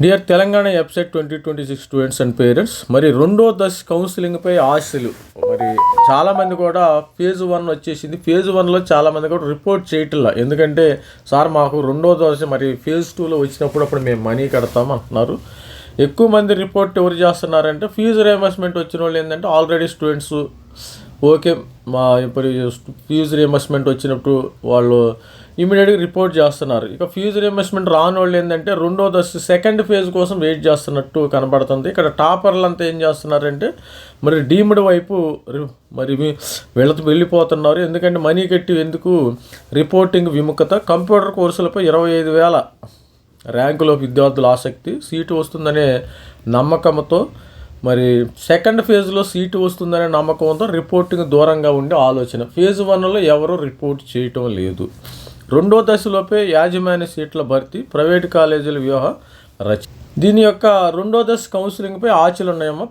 Dear Telangana website 2026 students and parents, మరి రెండో దశ కౌన్సిలింగ్పై ఆశలు. మరి చాలామంది కూడా ఫేజ్ 1 వచ్చేసింది. ఫేజ్ 1లో చాలామంది కూడా రిపోర్ట్ చేయట్లా. ఎందుకంటే సార్ మాకు రెండో దశ మరి ఫేజ్ 2లో వచ్చినప్పుడు అప్పుడు మేము మనీ కడతాం అంటున్నారు. ఎక్కువ మంది రిపోర్ట్ ఎవరు చేస్తున్నారంటే ఫీజు రియంబర్స్మెంట్ వచ్చిన వాళ్ళు ఏంటంటే ఆల్రెడీ స్టూడెంట్స్ ఓకే మా ఇప్పుడు ఫీజు రియంబర్స్మెంట్ వచ్చినప్పుడు వాళ్ళు ఇమీడియట్గా రిపోర్ట్ చేస్తున్నారు. ఇక ఫీజు రియంబర్స్మెంట్ రాని వాళ్ళు ఏంటంటే రెండో దశ సెకండ్ ఫేజ్ కోసం వెయిట్ చేస్తున్నట్టు కనబడుతుంది. ఇక్కడ టాపర్లు అంతా ఏం చేస్తున్నారంటే మరి డీమ్డ్ వైపు మరి వీళ్ళతో వెళ్ళిపోతున్నారు. ఎందుకంటే మనీ కట్టి ఎందుకు రిపోర్టింగ్ విముఖత. కంప్యూటర్ కోర్సులపై 25,000 ర్యాంకులో విద్యార్థుల ఆసక్తి, సీటు వస్తుందనే నమ్మకంతో మరి సెకండ్ ఫేజ్లో సీటు వస్తుందనే నమ్మకంతో రిపోర్టింగ్ దూరంగా ఉండే ఆలోచన. ఫేజ్ 1లో ఎవరు రిపోర్ట్ చేయటం లేదు. రెండో దశలోపే యాజమాన్య సీట్ల భర్తీ, ప్రైవేటు కాలేజీల వ్యూహ రచన. దీని యొక్క రెండో దశ కౌన్సిలింగ్పై ఆశలు ఉన్నాయమ్మా.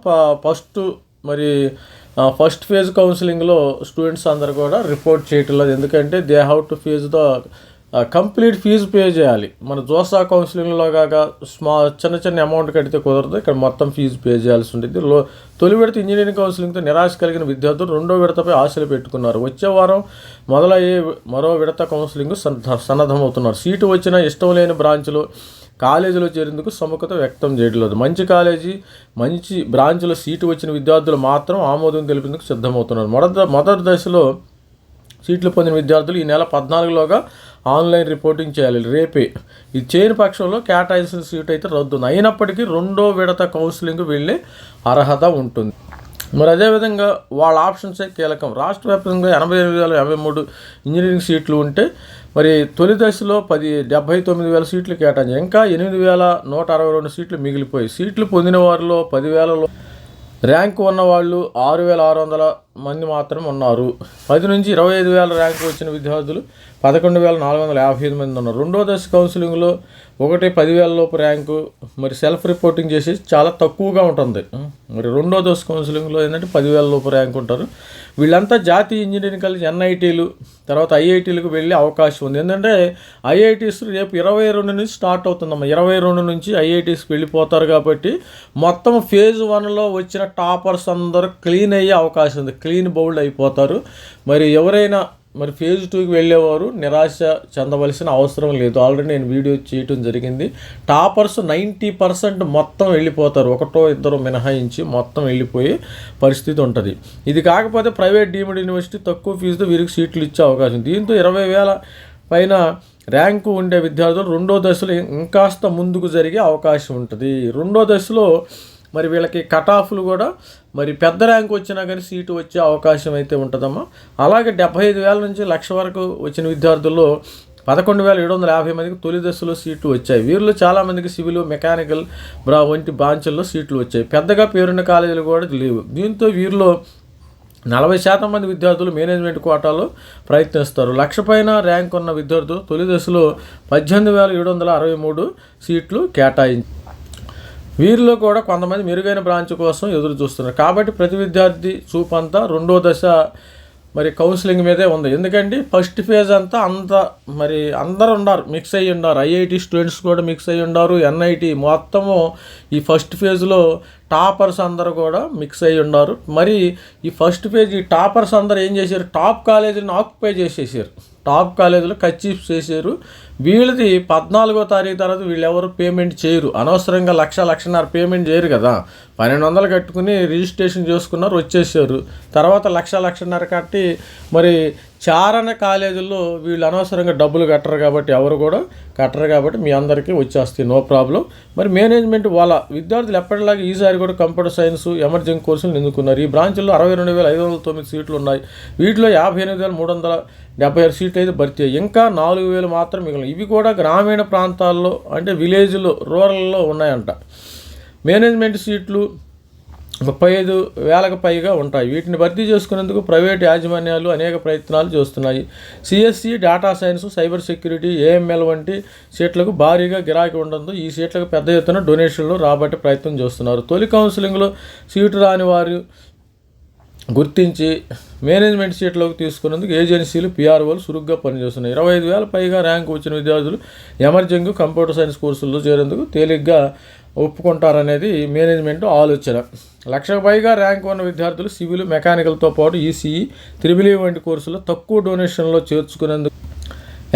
ఫస్ట్ ఫేజ్ కౌన్సిలింగ్లో స్టూడెంట్స్ అందరూ కూడా రిపోర్ట్ చేయటం లేదు. ఎందుకంటే they have to phase the complete fee pay చేయాలి. మన జోసా కౌన్సిలింగ్లో కాక చిన్న అమౌంట్ కడితే కుదరదు. ఇక్కడ మొత్తం ఫీజు పే చేయాల్సి ఉంటుంది. తొలి విడత ఇంజనీరింగ్ కౌన్సిలింగ్తో నిరాశ కలిగిన విద్యార్థులు రెండో విడతపై ఆశలు పెట్టుకున్నారు. వచ్చే వారం మొదలయ్యే మరో విడత కౌన్సిలింగ్ సన్నద్ధమవుతున్నారు. సీటు వచ్చినా ఇష్టం లేని బ్రాంచ్లో కాలేజీలో చేరేందుకు సుముఖత వ్యక్తం చేయట్లేదు. మంచి కాలేజీ మంచి బ్రాంచ్లో సీటు వచ్చిన విద్యార్థులు మాత్రం ఆమోదం తెలిపేందుకు సిద్ధమవుతున్నారు. మొదటి దశలో సీట్లు పొందిన విద్యార్థులు ఈ నెల 14లోగా ఆన్లైన్ రిపోర్టింగ్ చేయాలి. రేపే ఇది చేయని పక్షంలో కేటాయించిన సీట్ అయితే రద్దు. అయినప్పటికీ రెండో విడత కౌన్సిలింగ్ వెళ్ళే అర్హత ఉంటుంది. మరి అదేవిధంగా వాళ్ళ ఆప్షన్సే కీలకం. రాష్ట్ర వ్యాప్తంగా 88,053 ఇంజనీరింగ్ సీట్లు ఉంటే మరి తొలి దశలో 79,000 సీట్లు కేటాయించారు. ఇంకా 8,162 సీట్లు మిగిలిపోయి సీట్లు పొందిన వారిలో 10,000లో ర్యాంకు ఉన్నవాళ్ళు 6,600 మంది మాత్రం ఉన్నారు. 10 నుంచి 25,000 ర్యాంకు వచ్చిన విద్యార్థులు 11,455 మంది ఉన్నారు. రెండో దశ కౌన్సిలింగ్లో 10,000 లోపు ర్యాంకు మరి సెల్ఫ్ రిపోర్టింగ్ చేసి చాలా తక్కువగా ఉంటుంది. మరి రెండో దశ కౌన్సిలింగ్లో ఏంటంటే 10,000 లోపు ర్యాంక్ ఉంటారు. వీళ్ళంతా జాతీయ ఇంజనీరింగ్ కాలేజ్ ఎన్ఐటీలు తర్వాత ఐఐటీలకు వెళ్ళే అవకాశం ఉంది. ఎందుకంటే ఐఐటీస్ రేపు 22 నుంచి స్టార్ట్ అవుతుందమ్మా. 22 నుంచి ఐఐటీస్కి వెళ్ళిపోతారు. కాబట్టి మొత్తం ఫేజ్ 1లో వచ్చిన టాపర్స్ అందరూ క్లీన్ అయ్యే అవకాశం ఉంది. క్లీన్ బౌల్డ్ అయిపోతారు. మరి ఎవరైనా మరి ఫేజ్ 2కి వెళ్ళేవారు నిరాశ చెందవలసిన అవసరం లేదు. ఆల్రెడీ నేను వీడియో చేయటం జరిగింది. టాపర్స్ 90% మొత్తం వెళ్ళిపోతారు. ఒకటో ఇద్దరు మినహాయించి మొత్తం వెళ్ళిపోయే పరిస్థితి ఉంటుంది. ఇది కాకపోతే ప్రైవేట్ డీమ్డ్ యూనివర్సిటీ తక్కువ ఫీజుతో వీరికి సీట్లు ఇచ్చే అవకాశం. దీంతో 20,000 పైన ర్యాంకు ఉండే విద్యార్థులు రెండో దశలో ఇంకాస్త ముందుకు జరిగే అవకాశం ఉంటుంది. రెండో దశలో మరి వీళ్ళకి కట్ ఆఫ్లు కూడా మరి పెద్ద ర్యాంకు వచ్చినా కానీ సీటు వచ్చే అవకాశం అయితే ఉంటుందమ్మా. అలాగే 75,000 నుంచి 1,00,000 వరకు వచ్చిన విద్యార్థుల్లో 11,750 మందికి తొలి దశలో సీట్లు వచ్చాయి. వీరిలో చాలామందికి సివిల్ మెకానికల్ వంటి బ్రాంచుల్లో సీట్లు వచ్చాయి. పెద్దగా పేరున్న కాలేజీలు కూడా లేవు. దీంతో వీరిలో 40% మంది విద్యార్థులు మేనేజ్మెంట్ కోటాలో ప్రయత్నిస్తారు. 1,00,000 పైన ర్యాంక్ ఉన్న విద్యార్థులు తొలి దశలో 18,763 సీట్లు కేటాయించారు. వీరిలో కూడా కొంతమంది మెరుగైన బ్రాంచ్ కోసం ఎదురు చూస్తున్నారు. కాబట్టి ప్రతి విద్యార్థి చూపంతా రెండో దశ మరి కౌన్సిలింగ్ మీదే ఉంది. ఎందుకంటే ఫస్ట్ ఫేజ్ అంతా మరి అందరూ ఉన్నారు, మిక్స్ అయ్యి ఉన్నారు. ఐఐటి స్టూడెంట్స్ కూడా మిక్స్ అయ్యి ఉన్నారు. ఎన్ఐటి మొత్తము ఈ ఫస్ట్ ఫేజ్లో టాపర్స్ అందరూ కూడా మిక్స్ అయ్యి ఉన్నారు. మరి ఈ ఫస్ట్ ఫేజ్ ఈ టాపర్స్ అందరూ ఏం చేశారు, టాప్ కాలేజీని ఆక్యుపై చేసేసారు. టాప్ కాలేజీలో కచీఫ్ చేశారు. వీళ్ళది 14వ తారీఖు తర్వాత వీళ్ళు ఎవరు పేమెంట్ చేయరు. అనవసరంగా 1,00,000-1,50,000 పేమెంట్ చేయరు కదా. 1,200 కట్టుకుని రిజిస్ట్రేషన్ చేసుకున్నారు, వచ్చేసారు. తర్వాత 1,00,000-1,50,000 కట్టి మరి చారణ కాలేజీల్లో వీళ్ళు అనవసరంగా డబ్బులు కట్టరు కాబట్టి ఎవరు కూడా కట్టరు కాబట్టి మీ అందరికీ వచ్చేస్తాయి, నో ప్రాబ్లం. మరి మేనేజ్మెంట్ వాళ్ళ విద్యార్థులు ఎప్పటిలాగా ఈసారి కూడా కంప్యూటర్ సైన్స్ ఎమర్జింగ్ కోర్సులు ఎన్నుకున్నారు. ఈ బ్రాంచ్లో 62,509 సీట్లు ఉన్నాయి. వీటిలో 58,376 సీట్లు అయితే భర్తీ అయ్యాయి. ఇంకా 4,000 మాత్రం మిగిలిన. ఇవి కూడా గ్రామీణ ప్రాంతాల్లో అంటే విలేజ్లో రూరల్లో ఉన్నాయంట. మేనేజ్మెంట్ సీట్లు 35,000కు పైగా ఉంటాయి. వీటిని భర్తీ చేసుకునేందుకు ప్రైవేట్ యాజమాన్యాలు అనేక ప్రయత్నాలు చేస్తున్నాయి. CSC, data science, cyber security, AML వంటి సీట్లకు భారీగా గిరాకీ ఉండడంతో ఈ సీట్లకు పెద్ద ఎత్తున డొనేషన్లు రాబట్టే ప్రయత్నం చేస్తున్నారు. తొలి కౌన్సిలింగ్లో సీటు రాని వారు గుర్తించి మేనేజ్మెంట్ సీట్లోకి తీసుకునేందుకు ఏజెన్సీలు పిఆర్ఓలు చురుగ్గా పనిచేస్తున్నాయి. 25,000 పైగా ర్యాంకు వచ్చిన విద్యార్థులు ఎమర్జింగ్ కంప్యూటర్ సైన్స్ కోర్సుల్లో చేరేందుకు తేలిగ్గా ఒప్పుకుంటారనేది మేనేజ్మెంట్ ఆలోచన. 1,00,000 పైగా ర్యాంక్ ఉన్న విద్యార్థులు సివిల్, మెకానికల్తో పాటు ఈసీఈ, త్రిబుల్ వంటి కోర్సులు తక్కువ డొనేషన్లో చేర్చుకునేందుకు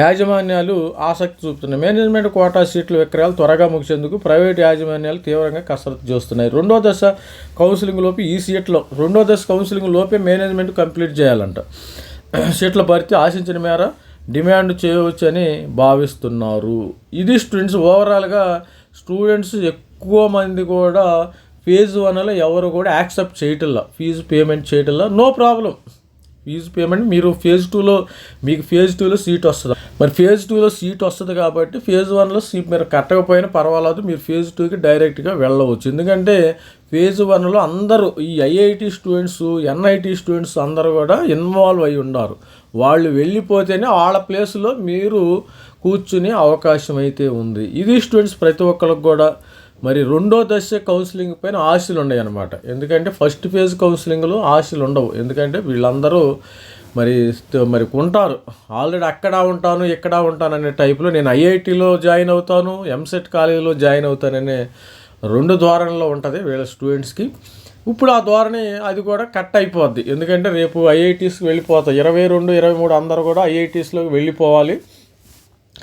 యాజమాన్యాలు ఆసక్తి చూపుతున్నాయి. మేనేజ్మెంట్ కోటా సీట్ల విక్రయాలు త్వరగా ముగిసేందుకు ప్రైవేట్ యాజమాన్యాలు తీవ్రంగా కసరత్తు చేస్తున్నాయి. రెండో దశ కౌన్సిలింగ్ లోపే మేనేజ్మెంట్ కంప్లీట్ చేయాలంట. సీట్ల భర్తీ ఆశించిన మేర డిమాండ్ చేయవచ్చని భావిస్తున్నారు. ఇది స్టూడెంట్స్ ఓవరాల్గా ఎక్కువ మంది కూడా ఫేజ్ 1లో ఎవరు కూడా యాక్సెప్ట్ చేయటల్లా, ఫీజు పేమెంట్ చేయటల్లా. నో ప్రాబ్లం, ఫీజు పేమెంట్ మీరు మీకు ఫేజ్ 2లో సీట్ వస్తుంది. మరి ఫేజ్ 2లో సీట్ వస్తుంది కాబట్టి ఫేజ్ 1లో సీట్ మీరు కట్టకపోయినా పర్వాలేదు, మీరు ఫేజ్ 2కి డైరెక్ట్గా వెళ్ళవచ్చు. ఎందుకంటే ఫేజ్ 1లో అందరూ ఈ ఐఐటి స్టూడెంట్స్, ఎన్ఐటి స్టూడెంట్స్ అందరూ కూడా ఇన్వాల్వ్ అయి ఉన్నారు. వాళ్ళు వెళ్ళిపోతేనే వాళ్ళ ప్లేస్లో మీరు కూర్చునే అవకాశం అయితే ఉంది. ఇది స్టూడెంట్స్ ప్రతి ఒక్కరికి కూడా మరి రెండో దశ కౌన్సిలింగ్ పైన ఆశలు ఉన్నాయి అన్నమాట. ఎందుకంటే ఫస్ట్ ఫేజ్ కౌన్సిలింగ్లో ఆశలు ఉండవు. ఎందుకంటే వీళ్ళందరూ మరి ఉంటారు ఆల్రెడీ, అక్కడ ఉంటాను ఇక్కడ ఉంటాను అనే టైప్లో. నేను ఐఐటీలో జాయిన్ అవుతాను, ఎంసెట్ కాలేజీలో జాయిన్ అవుతాననే 2 ధోరణిలో ఉంటుంది వీళ్ళ స్టూడెంట్స్కి. ఇప్పుడు ఆ ధోరణి అది కూడా కట్ అయిపోద్ది. ఎందుకంటే రేపు ఐఐటీస్కి వెళ్ళిపోతాయి. 22, 23 అందరూ కూడా ఐఐటీస్లోకి వెళ్ళిపోవాలి,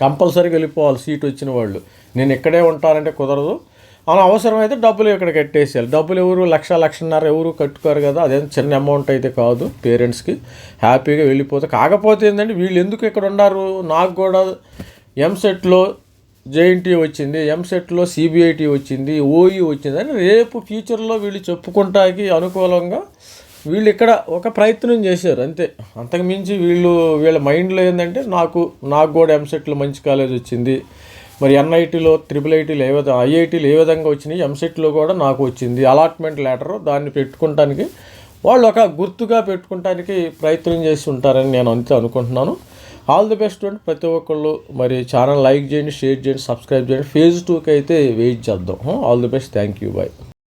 కంపల్సరీగా వెళ్ళిపోవాలి సీట్ వచ్చిన వాళ్ళు. నేను ఇక్కడే ఉంటానంటే కుదరదు. అలా అవసరమైతే డబ్బులు ఇక్కడ కట్టేసేయాలి. డబ్బులు ఎవరు 1,00,000, 1,50,000 ఎవరు కట్టుకోరు కదా, అదేం చిన్న అమౌంట్ అయితే కాదు. పేరెంట్స్కి హ్యాపీగా వెళ్ళిపోతే. కాకపోతే ఏంటంటే వీళ్ళు ఎందుకు ఇక్కడ ఉన్నారు, నాకు కూడా ఎంసెట్లో జేఎన్టీ వచ్చింది, ఎంసెట్లో సిబిఐటి వచ్చింది, ఓఈ వచ్చింది అని రేపు ఫ్యూచర్లో వీళ్ళు చెప్పుకుంటాకి అనుకూలంగా వీళ్ళు ఇక్కడ ఒక ప్రయత్నం చేశారు అంతే. అంతకుమించి వీళ్ళ మైండ్లో ఏంటంటే నాకు కూడా ఎంసెట్లో మంచి కాలేజ్ వచ్చింది, మరి ఎన్ఐటీలో, త్రిబుల్ ఐటీలో ఐఐటీలు ఏ విధంగా వచ్చినాయి, ఎంసెట్లో కూడా నాకు వచ్చింది అలాట్మెంట్ లెటర్, దాన్ని పెట్టుకుంటానికి వాళ్ళు ఒక గుర్తుగా పెట్టుకుంటానికి ప్రయత్నం చేసి ఉంటారని నేను అంతే అనుకుంటున్నాను. ఆల్ ది బెస్ట్ అండి ప్రతి ఒక్కళ్ళు. మరి ఛానల్ లైక్ చేయండి, షేర్ చేయండి, సబ్స్క్రైబ్ చేయండి. ఫేజ్ 2కి అయితే వెయిట్ చేద్దాం. All the best, thank you, bye.